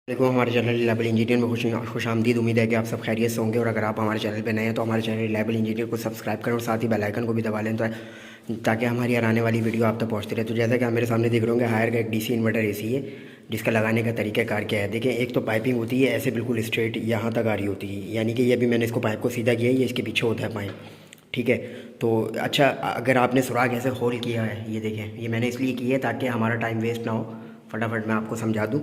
देखो हमारे channel reliable engineer में खुश आमदीद। उम्मीद है कि आप सब खैरियत से होंगे और अगर आप हमारे चैनल पे नए हैं तो हमारे चैनल रिलायबल इंजीनियर को सब्सक्राइब करें और साथ ही बेल आइकन को भी दबा लें ताकि हमारी आने वाली वीडियो आप तक पहुंचती रहे। तो जैसा कि आप मेरे सामने देख रहे होंगे, हायर का एक डीसी इन्वर्टर एसी है जिसका लगाने का तरीक़ाकार क्या है। देखिए, एक तो पाइपिंग होती है ऐसे बिल्कुल स्ट्रेट यहाँ तक आ रही होती है, यानी कि ये भी मैंने इसको पाइप को सीधा किया है, ये इसके पीछे होता है पाइप। ठीक है, तो अच्छा, अगर आपने सुराख ऐसे होल किया है, ये देखें, ये मैंने इसलिए किया है ताकि हमारा टाइम वेस्ट ना हो। फटाफट मैं आपको समझा दूँ।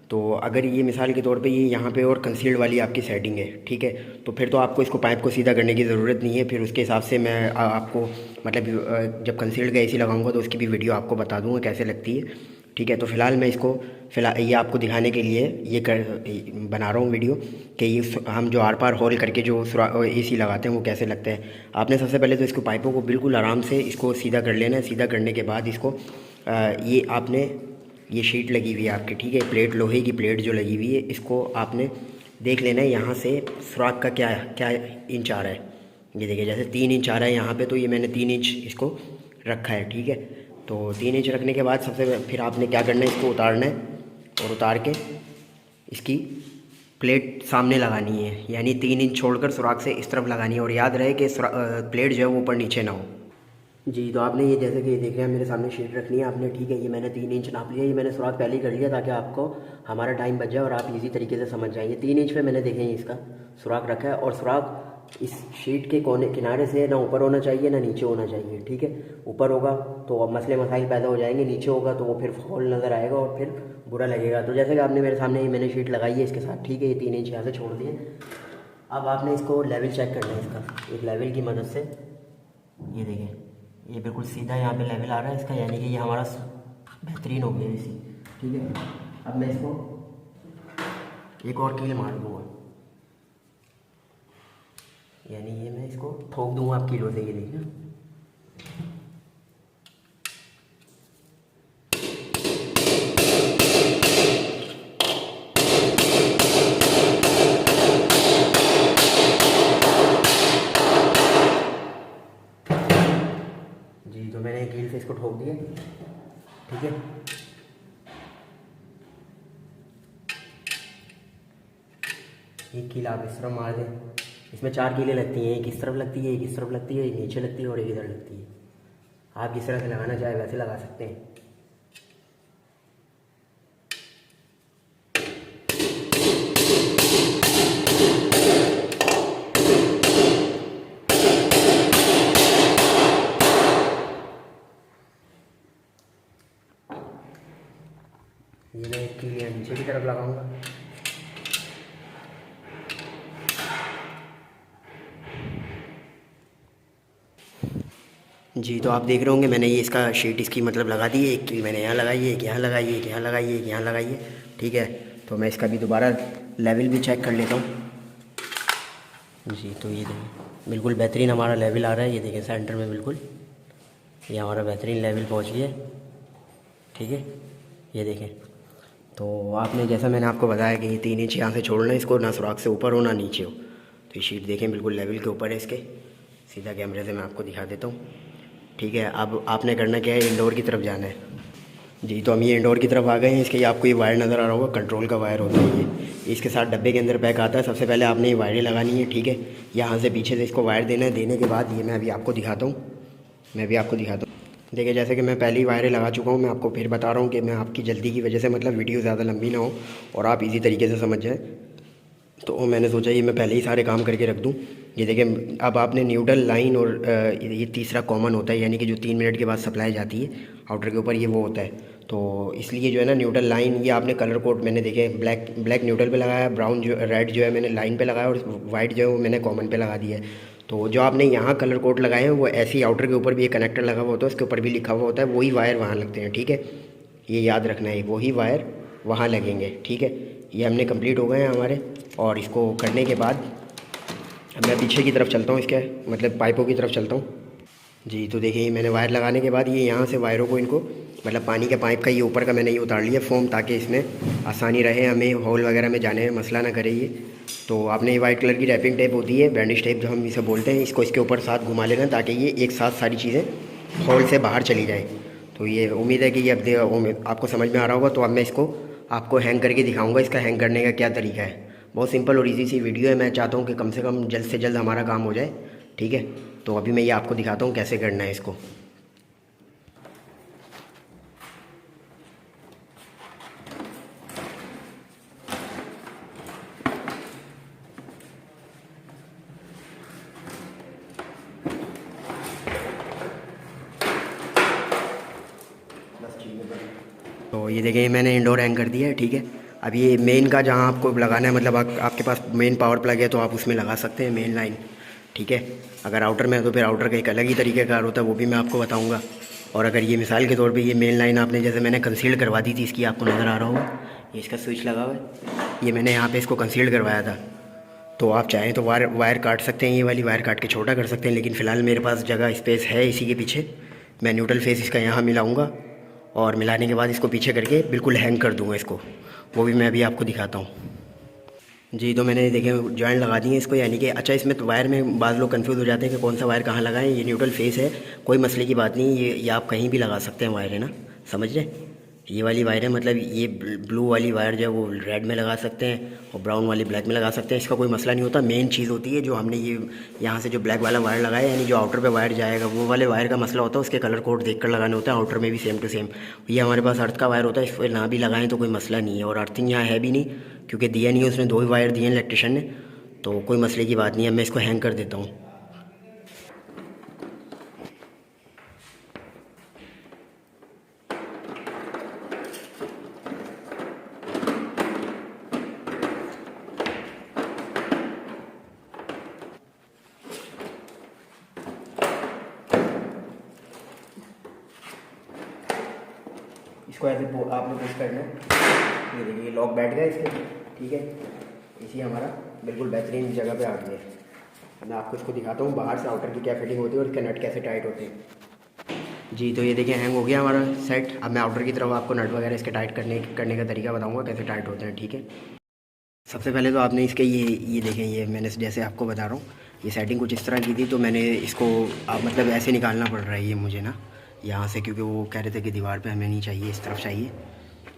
तो अगर ये मिसाल के तौर पे ये यहाँ पे और कंसील्ड वाली आपकी सेटिंग है, ठीक है, तो फिर तो आपको इसको पाइप को सीधा करने की ज़रूरत नहीं है। फिर उसके हिसाब से मैं आपको मतलब जब कंसील्ड का एसी लगाऊंगा तो उसकी भी वीडियो आपको बता दूंगा कैसे लगती है। ठीक है, तो फ़िलहाल मैं इसको ये आपको दिखाने के लिए बना रहा हूँ वीडियो कि ये हम जो आर पार होल करके जो एसी लगाते हैं वो कैसे लगता है। आपने सबसे पहले तो इसको पाइपों को बिल्कुल आराम से इसको सीधा कर लेना है। सीधा करने के बाद इसको ये आपने ये शीट लगी हुई है आपकी, ठीक है, प्लेट, लोहे की प्लेट जो लगी हुई है, इसको आपने देख लेना है यहाँ से सुराख का क्या क्या इंच आ रहा है। ये देखिए, जैसे 3 इंच आ रहा है यहाँ पे, तो ये मैंने 3 इंच इसको रखा है। ठीक है, तो 3 इंच रखने के बाद फिर आपने क्या करना है, इसको उतारना है और उतार के इसकी प्लेट सामने लगानी है, यानी 3 इंच छोड़कर सुराख से इस तरफ लगानी है। और याद रहे कि प्लेट जो है वो ऊपर नीचे ना हो। जी, तो आपने ये जैसे कि ये देख रहे हैं मेरे सामने शीट रखनी है आपने, ठीक है, ये मैंने 3 इंच नाप लिया। ये मैंने सुराख पहले ही कर लिया ताकि आपको हमारा टाइम बच जाए और आप इजी तरीके से समझ जाएंगे। 3 इंच पे मैंने देखें इसका सुराख रखा है और सुराख इस शीट के कोने किनारे से ना ऊपर होना चाहिए ना नीचे होना चाहिए। ठीक है, ऊपर होगा तो अब मसले मसाइल पैदा हो जाएंगे, नीचे होगा तो वो फिर हॉल नज़र आएगा और फिर बुरा लगेगा। तो जैसे कि आपने मेरे सामने ही मैंने शीट लगाई है इसके साथ, ठीक है, ये 3 इंच यहाँ से छोड़ दिए। अब आपने इसको लेवल चेक करना है इसका एक लेवल की मदद से। ये देखें, ये बिल्कुल सीधा यहाँ पे लेवल आ रहा है इसका, यानी कि ये हमारा बेहतरीन हो गया इसी। ठीक है, अब मैं इसको एक और कील मार दूँगा, यानी ये मैं इसको ठोक दूँगा आप कीलों से। ये देखिए, जी, तो मैंने कील से इसको ठोक दिया। ठीक है, एक कील आप इस तरफ मार दें। इसमें 4 कीलें लगती हैं, एक इस तरफ लगती है, एक इस तरफ लगती है, एक नीचे लगती है और एक इधर लगती है। आप जिस तरह से लगाना चाहे वैसे लगा सकते हैं। ये मैं एक कील नीचे की तरफ लगाऊंगा। जी, तो आप देख रहे होंगे मैंने ये इसका शीट इसकी मतलब लगा दी है। एक कील मैंने यहाँ लगाई है, एक यहाँ लगाई है, एक यहाँ लगाई है, एक यहाँ लगाई है। ठीक है, तो मैं इसका भी दोबारा लेवल भी चेक कर लेता हूँ। जी, तो ये देखिए बिल्कुल बेहतरीन हमारा लेवल आ रहा है। ये देखिए सेंटर में बिल्कुल ये हमारा बेहतरीन लेवल पहुँच गया। ठीक है, ये देखें, तो आपने जैसा मैंने आपको बताया कि ये 3 इंच यहाँ से छोड़ना है इसको, ना सुराख से ऊपर हो ना नीचे हो। तो ये शीट देखें बिल्कुल लेवल के ऊपर है इसके। सीधा कैमरे से मैं आपको दिखा देता हूँ। ठीक है, अब आपने करना क्या है, इंडोर की तरफ जाना है। जी, तो हम ये इंडोर की तरफ आ गए हैं। इसके आपको ये वायर नज़र आ रहा होगा, कंट्रोल का वायर होता है ये, इसके साथ डब्बे के अंदर पैक आता है। सबसे पहले आपने ये वायरें लगानी है। ठीक है, यहाँ से पीछे से इसको वायर देना है। देने के बाद ये मैं अभी आपको दिखाता हूँ। देखिए, जैसे कि मैं पहली वायरें लगा चुका हूँ। मैं आपको फिर बता रहा हूँ कि मैं आपकी जल्दी की वजह से मतलब वीडियो ज़्यादा लंबी ना हो और आप इजी तरीके से समझ जाएँ, तो मैंने सोचा ये मैं पहले ही सारे काम करके रख दूँ। ये देखिए, अब आपने न्यूट्रल लाइन और ये तीसरा कॉमन होता है, यानी कि जो 3 मिनट के बाद सप्लाई जाती है आउटर के ऊपर, ये वो होता है। तो इसलिए जो है ना न्यूट्रल लाइन, ये आपने कलर कोड मैंने देखे ब्लैक न्यूट्रल पे लगाया, ब्राउन जो रेड जो है मैंने लाइन पे लगाया और वाइट जो है वो मैंने कॉमन पे लगा दिया है। तो जो आपने यहाँ कलर कोड लगाए हैं वो ऐसे ही आउटर के ऊपर भी एक कनेक्टर लगा हुआ होता है, उसके ऊपर भी लिखा हुआ होता है, वही वायर वहाँ लगते हैं। ठीक है, ये याद रखना है, वही वायर वहाँ लगेंगे। ठीक है, ये हमने कंप्लीट हो गए हैं हमारे। और इसको करने के बाद मैं पीछे की तरफ चलता हूँ, इसके मतलब पाइपों की तरफ चलता हूँ। जी, तो देखिए मैंने वायर लगाने के बाद ये यहाँ से वायरों को इनको मतलब पानी के पाइप का ये ऊपर का मैंने ये उतार लिया फोम, ताकि इसमें आसानी रहे, हमें होल वगैरह में जाने में मसला ना करे ये। तो आपने ये वाइट कलर की रैपिंग टेप होती है, बैंडेज टेप जो हम इसे बोलते हैं, इसको इसके ऊपर साथ घुमा लेना ताकि ये एक साथ सारी चीज़ें होल से बाहर चली जाए। तो ये उम्मीद है कि ये अब आपको समझ में आ रहा होगा। तो अब मैं इसको आपको हैंग करके दिखाऊंगा इसका हैंग करने का क्या तरीका है। बहुत सिंपल और इजी सी वीडियो है। मैं चाहता हूँ कि कम से कम जल्द से जल्द हमारा काम हो जाए, ठीक है। तो अभी मैं ये आपको दिखाता हूँ कैसे करना है इसको। तो ये देखिए मैंने इंडोर हैंग कर दिया है, ठीक है। अब ये मेन का जहाँ आपको लगाना है, मतलब आपके पास मेन पावर प्लग है तो आप उसमें लगा सकते हैं मेन लाइन, ठीक है। अगर आउटर में है तो फिर आउटर का एक अलग ही तरीके का होता है, वो भी मैं आपको बताऊँगा। और अगर ये मिसाल के तौर पे ये मेन लाइन आपने जैसे मैंने कंसील्ड करवा दी थी, इसकी आपको नज़र आ रहा होगा, ये इसका स्विच लगा हुआ है, ये मैंने यहाँ पर इसको कंसील्ड करवाया था। तो आप चाहें तो वायर काट सकते हैं, ये वाली वायर काट के छोटा कर सकते हैं, लेकिन फ़िलहाल मेरे पास जगह स्पेस है इसी के पीछे। मैं न्यूट्रल फेस इसका यहाँ मिलाऊँगा और मिलाने के बाद इसको पीछे करके बिल्कुल हैंग कर दूँगा इसको, वो भी मैं अभी आपको दिखाता हूँ। जी, तो मैंने देखे जॉइंट लगा दिए इसको, यानी कि अच्छा इसमें तो वायर में बाज़ लोग कंफ्यूज हो जाते हैं कि कौन सा वायर कहाँ लगाएं। ये न्यूट्रल फेस है, कोई मसले की बात नहीं, ये आप कहीं भी लगा सकते हैं वायर, है ना, समझ रहे। ये वाली वायर है, मतलब ये ब्लू वाली वायर जो है वो रेड में लगा सकते हैं और ब्राउन वाली ब्लैक में लगा सकते हैं, इसका कोई मसला नहीं होता। मेन चीज़ होती है जो हमने ये यहाँ से जो ब्लैक वाला वायर लगाया, यानी जो आउटर पे वायर जाएगा वो वाले वायर का मसला होता है, उसके कलर कोड देख कर लगाने होता है। आउटर में भी सेम टू सेम, ये हमारे पास अर्थ का वायर होता है, इस पर ना भी लगाएं तो कोई मसला नहीं है। और अर्थिंग यहाँ है भी नहीं, क्योंकि दिया नहीं है उसने, 2 ही वायर दिए हैं इलेक्ट्रिशियन ने, तो कोई मसले की बात नहीं है। मैं इसको हैंग कर देता हूँ। इसको ऐसे आपने पुश करना है, ये देखिए लॉक बैठ गया इसके, ठीक है। इसी हमारा बिल्कुल बेहतरीन जगह पे आ गया है। मैं आपको इसको दिखाता हूँ बाहर से आउटर की क्या फिटिंग होती है और इसके नट कैसे टाइट होते हैं। जी, तो ये देखिए हैंग हो गया हमारा सेट। अब मैं आउटर की तरफ आपको नट वगैरह इसके टाइट करने का तरीका बताऊँगा कैसे टाइट होते हैं, ठीक है। सबसे पहले तो आपने इसके ये देखें, ये मैंने जैसे आपको बता रहा हूँ, ये सेटिंग कुछ इस तरह की थी, तो मैंने इसको मतलब ऐसे निकालना पड़ रहा है ये मुझे ना यहाँ से, क्योंकि वो कह रहे थे कि दीवार पे हमें नहीं चाहिए, इस तरफ चाहिए,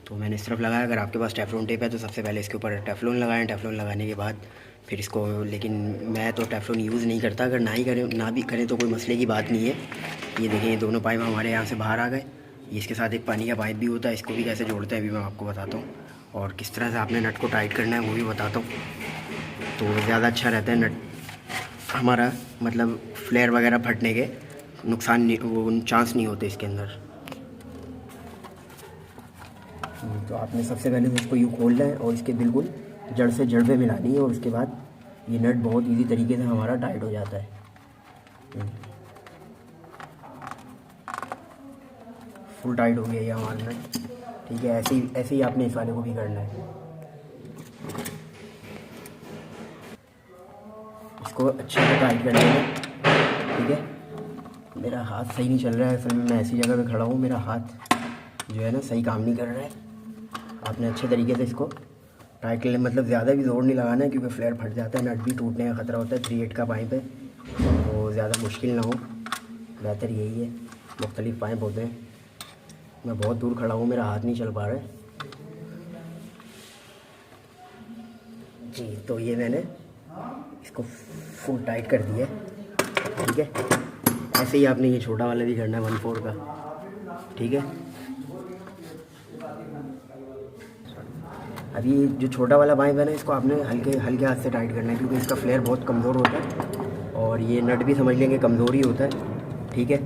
तो मैंने इस तरफ लगाया। अगर आपके पास टेफ्लॉन टेप है तो सबसे पहले इसके ऊपर टेफ्लॉन लगाएं, टेफ्लॉन लगाने के बाद फिर इसको, लेकिन मैं तो टेफ्लॉन यूज़ नहीं करता, अगर ना भी करें तो कोई मसले की बात नहीं है। ये देखें ये दोनों पाइप हमारे यहाँ से बाहर आ गए। ये इसके साथ एक पानी का पाइप भी होता है, इसको भी कैसे जोड़ते हैं अभी मैं आपको बताता हूँ, और किस तरह से आपने नट को टाइट करना है वो भी बताता हूँ। तो ज़्यादा अच्छा रहता है नट हमारा, मतलब फ्लेयर वगैरह फटने के नुकसान नहीं, वो चांस नहीं होते इसके अंदर। तो आपने सबसे पहले तो इसको यूँ खोलना है और इसके बिल्कुल जड़ से जड़ पे मिलानी है, और उसके बाद ये नट बहुत इजी तरीके से हमारा टाइट हो जाता है। फुल टाइट हो गया ये हमारा नट, ठीक है। ऐसे ही आपने इस वाले को भी करना है। इसको अच्छे से टाइट कर लेंगे, ठीक है। मेरा हाथ सही नहीं चल रहा है, असल में मैं ऐसी जगह पे खड़ा हूँ, मेरा हाथ जो है ना सही काम नहीं कर रहा है। आपने अच्छे तरीके से इसको टाइट कर लें, मतलब ज़्यादा भी जोर नहीं लगाना है, क्योंकि फ्लेयर फट जाता है, नट भी टूटने का ख़तरा होता है। 3/8 का पाइप है तो ज़्यादा मुश्किल ना हो, बेहतर यही है। मुख्तलिफ पाइप होते हैं, मैं बहुत दूर खड़ा हूँ, मेरा हाथ नहीं चल पा रहा है। जी, तो ये मैंने इसको फुल टाइट कर दिया है, ठीक है। ऐसे ही आपने ये छोटा वाला भी करना है 1/4 का, ठीक है। अभी जो छोटा वाला पाइप है ना, इसको आपने हल्के हाथ से टाइट करना है, क्योंकि इसका फ्लेयर बहुत कमज़ोर होता है और ये नट भी समझ लेंगे कमज़ोर ही होता है, ठीक है।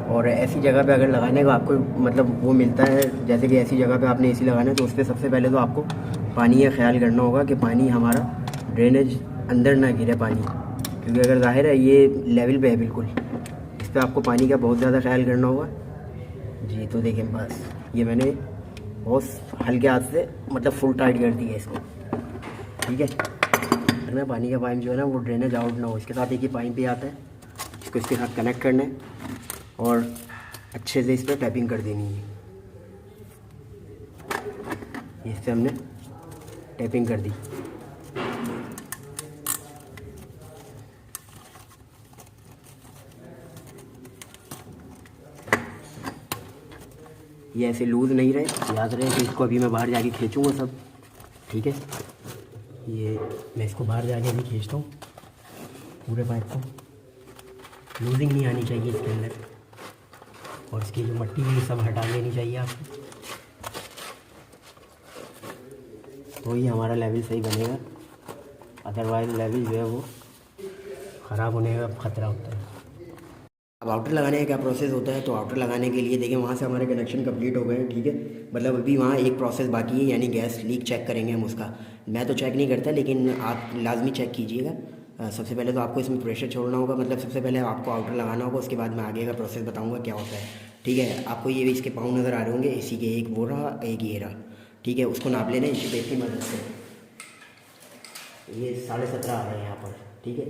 और ऐसी जगह पे अगर लगाने का आपको मतलब वो मिलता है, जैसे कि ऐसी जगह पे आपने एसी लगाना है, तो उस पर सबसे पहले तो आपको पानी का ख्याल करना होगा कि पानी हमारा ड्रेनेज अंदर ना गिरे पानी, क्योंकि अगर ज़ाहिर है ये लेवल पे है बिल्कुल, इस पर आपको पानी का बहुत ज़्यादा ख्याल करना होगा। जी, तो देखें बस ये मैंने बहुत हल्के हाथ से मतलब फुल टाइट कर दिया इसको, ठीक है। फिर मैं पानी का पाइप जो है ना वो ड्रेनेज आउट ना हो, इसके साथ एक ही पाइप भी आता है, इसको इसके साथ कनेक्ट करना है और अच्छे से इस पर टैपिंग कर देनी है। इससे हमने टैपिंग कर दी। ये ऐसे लूज़ नहीं रहे। याद रहे कि इसको अभी मैं बाहर जाके खींचूँगा सब, ठीक है। ये मैं इसको बाहर जाके अभी खींचता हूँ पूरे पाइप को। लूजिंग नहीं आनी चाहिए इसके अंदर, और इसकी जो मट्टी है सब हटा लेनी चाहिए आपको, तो ही हमारा लेवल सही बनेगा। अदरवाइज लेवल जो है वो ख़राब होने का ख़तरा होता है। अब आउटर लगाने का क्या प्रोसेस होता है, तो आउटर लगाने के लिए देखिए वहाँ से हमारे कनेक्शन कंप्लीट हो गए हैं, ठीक है। मतलब अभी वहाँ एक प्रोसेस बाकी है, यानी गैस लीक चेक करेंगे हम उसका। मैं तो चेक नहीं करता, लेकिन आप लाजमी चेक कीजिएगा। सबसे पहले तो आपको इसमें प्रेशर छोड़ना होगा, मतलब सबसे पहले आपको आउटर लगाना होगा, उसके बाद मैं आगे का प्रोसेस बताऊँगा क्या होता है, ठीक है। आपको ये भी इसके पाँव नज़र आ रहे होंगे, इसी के एक वो रहा एक ये रहा, ठीक है। उसको नाप लेना इसी टेप की मदद से। ये 17.5 आ रहा है यहाँ पर, ठीक है।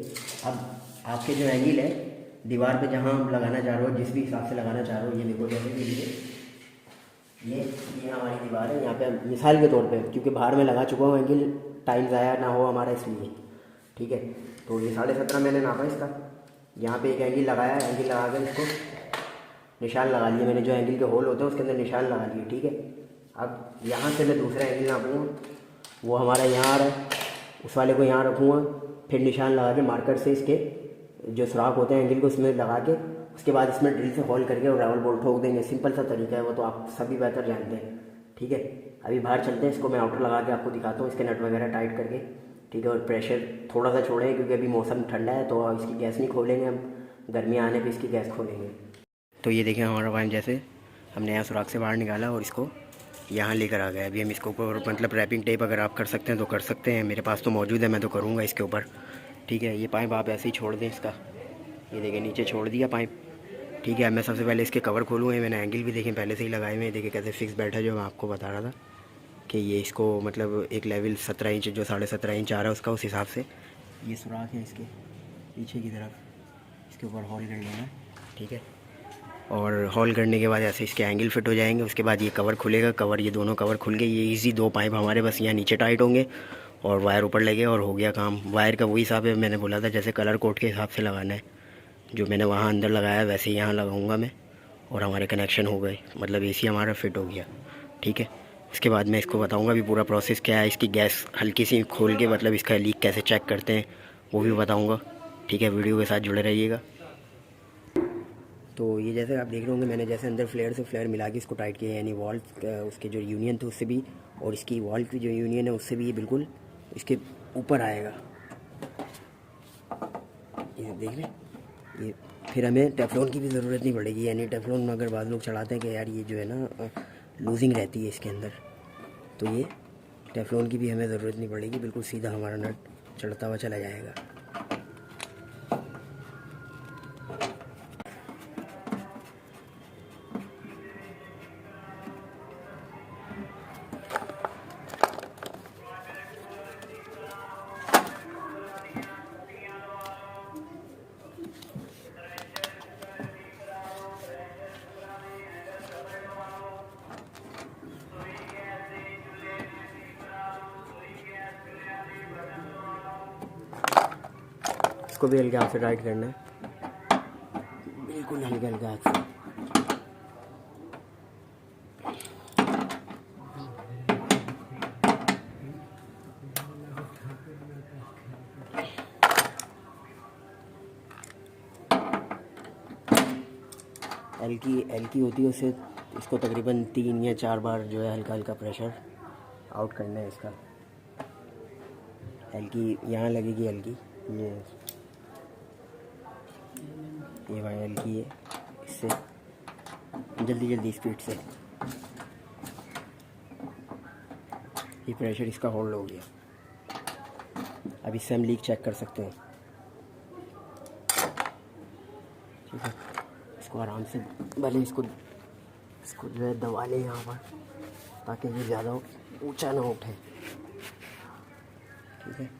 अब आपके जो एंगल है दीवार पे जहाँ आप लगाना चाह रहे हो, जिस भी हिसाब से लगाना चाह रहे हो, ये देखो जैसे कि ये हमारी दीवार है। यहाँ पे मिसाल के तौर पे, क्योंकि बाहर में लगा चुका हूँ एंगल, टाइम ज़ाया ना हो हमारा इसलिए, ठीक है। तो ये 17.5 मैंने नापा इसका। यहाँ पे एक एंगल लगाया, एंगल लगा कर इसको निशान लगा लिए मैंने। जो एंगल के होल होते हैं उसके अंदर निशान लगा लिए, ठीक है। अब यहाँ से मैं दूसरा एंगल नापूँगा, वो हमारा यहाँ आ रहा है, उस वाले को यहाँ रखूँगा, फिर निशान लगा के मार्कर से इसके जो सुराख होते हैं एंगल को इसमें लगा के, उसके बाद इसमें ड्रिल से होल करके और रावल बोल्ट ठोक देंगे। सिंपल सा तरीका है, वो तो आप सभी बेहतर जानते हैं, ठीक है। अभी बाहर चलते हैं, इसको मैं आउटर लगा के आपको दिखाता हूँ, इसके नट वगैरह टाइट करके, ठीक है। और प्रेशर थोड़ा सा छोड़ें, क्योंकि अभी मौसम ठंडा है, तो इसकी गैस नहीं खोलेंगे हम, गर्मी आने पर इसकी गैस खोलेंगे। तो ये देखें हमारा वाइन जैसे हमने यहाँ सुराख से बाहर निकाला और इसको यहाँ लेकर आ गए। अभी हम इसके ऊपर मतलब रैपिंग टेप अगर आप कर सकते हैं तो कर सकते हैं, मेरे पास तो मौजूद है, मैं तो करूँगा इसके ऊपर, ठीक है। ये पाइप आप ऐसे ही छोड़ दें इसका, ये देखिए नीचे छोड़ दिया पाइप, ठीक है। मैं सबसे पहले इसके कवर खोलूँगा। मैंने एंगल भी देखें पहले से ही लगाए हुए हैं, देखिए कैसे फिक्स बैठा, जो मैं आपको बता रहा था कि ये इसको मतलब एक लेवल 17 इंच जो 17.5 इंच आ रहा है उसका, उस हिसाब से ये सुराख है इसके पीछे की तरफ, इसके ऊपर होल कर लेना, ठीक है। और होल करने के बाद ऐसे इसके एंगल फिट हो जाएंगे। उसके बाद ये कवर खुलेगा, कवर ये दोनों कवर खुल गए। ये इजी 2 पाइप हमारे बस यहाँ नीचे टाइट होंगे और वायर ऊपर लगे और हो गया काम। वायर का वही हिसाब है, मैंने बोला था जैसे कलर कोड के हिसाब से लगाना है, जो मैंने वहाँ अंदर लगाया वैसे ही यहाँ लगाऊंगा मैं, और हमारे कनेक्शन हो गए, मतलब एसी हमारा फिट हो गया, ठीक है। उसके बाद मैं इसको बताऊँगा अभी पूरा प्रोसेस क्या है। इसकी गैस हल्की सी खोल के मतलब इसका लीक कैसे चेक करते हैं वो भी बताऊँगा, ठीक है। वीडियो के साथ जुड़े रहिएगा। तो ये जैसे आप देख रहे होंगे, मैंने जैसे अंदर फ्लेयर से फ्लेयर मिला के इसको टाइट किया, यानी वॉल उसके जो यूनियन थे उससे भी, और इसकी वॉल की जो यूनियन है उससे भी ये बिल्कुल इसके ऊपर आएगा, ये देख रहे हैं। ये फिर हमें टेफ्लॉन की भी ज़रूरत नहीं पड़ेगी, यानी टेफ्लॉन अगर बाद लोग चढ़ाते हैं कि यार ये जो है ना लूजिंग रहती है इसके अंदर, तो ये टेफ्लॉन की भी हमें ज़रूरत नहीं पड़ेगी, बिल्कुल सीधा हमारा नट चढ़ता हुआ चला जाएगा। इसको भी हल्के हाथ से टाइट करना है, बिल्कुल हल्के हल्के हाथ से। एल की होती है, उससे इसको तकरीबन 3 या 4 बार जो है हल्का हल्का प्रेशर आउट करना है इसका। एल की यहाँ लगेगी, एल की ये वायर एल की है, इससे जल्दी जल्दी स्पीड से ये प्रेशर इसका होल्ड हो गया। अब इससे हम लीक चेक कर सकते हैं, ठीक है। इसको आराम से भले इसको जो है दबा लें यहाँ पर, ताकि ये ज़्यादा ऊंचा ना उठे, ठीक है।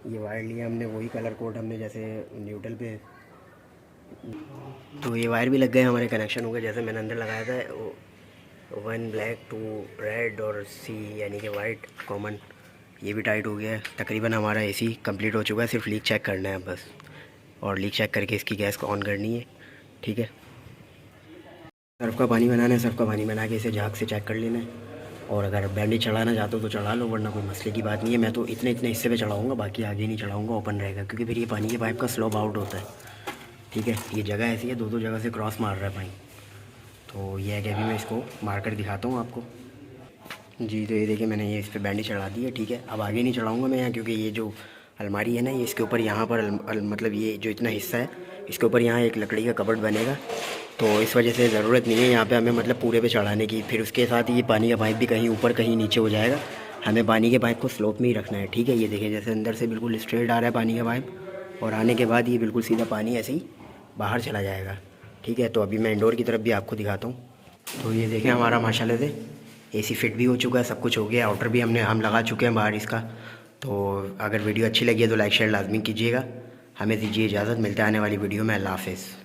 ये वायर लिया हमने, वही कलर कोड हमने जैसे न्यूट्रल पे, तो ये वायर भी लग गए, हमारे कनेक्शन हो गए जैसे मैंने अंदर लगाया था। 1 ब्लैक 2 रेड और C यानी कि वाइट कॉमन, ये भी टाइट हो गया है। तकरीबन हमारा एसी कंप्लीट हो चुका है, सिर्फ लीक चेक करना है बस, और लीक चेक करके इसकी गैस को ऑन करनी है, ठीक है। सर्फ का पानी बनाना है, सर्फ का पानी बना के इसे झाग से चेक कर लेना है। और अगर बैंडेज चढ़ाना चाहते हो तो चढ़ा लो, वरना कोई मसले की बात नहीं है। मैं तो इतने इतने हिस्से पे चढ़ाऊँगा, बाकी आगे नहीं चढ़ाऊँगा, ओपन रहेगा, क्योंकि फिर ये पानी के पाइप का स्लोप आउट होता है। ठीक है, ये जगह ऐसी है, दो जगह से क्रॉस मार रहा है पानी। तो ये है कि अभी मैं इसको मार कर दिखाता हूँ आपको। जी, तो ये देखिए मैंने ये इस पर बैंडेज चढ़ा दी है। ठीक है, अब आगे नहीं चढ़ाऊँगा मैं यहाँ, क्योंकि ये जो अलमारी है ना, ये इसके ऊपर यहाँ पर मतलब ये जो इतना हिस्सा है, इसके ऊपर यहाँ एक लकड़ी का कबर्ड बनेगा, तो इस वजह से ज़रूरत नहीं है यहाँ पे हमें मतलब पूरे पे चढ़ाने की। फिर उसके साथ ये पानी का पाइप भी कहीं ऊपर कहीं नीचे हो जाएगा, हमें पानी के पाइप को स्लोप में ही रखना है। ठीक है, ये देखिए जैसे अंदर से बिल्कुल स्ट्रेट आ रहा है पानी का पाइप, और आने के बाद ये बिल्कुल सीधा पानी ऐसे ही बाहर चला जाएगा। ठीक है, तो अभी मैं इंडोर की तरफ भी आपको दिखाता हूँ। तो ये देखें हमारा माशाल्लाह से एसी फिट भी हो चुका है, सब कुछ हो गया, आउटर भी हम लगा चुके हैं बाहर इसका। तो अगर वीडियो अच्छी लगी है तो लाइक शेयर लाजमी कीजिएगा। हमें दीजिए इजाज़त, मिलते हैं आने वाली वीडियो में। अल्लाह हाफ़िज़।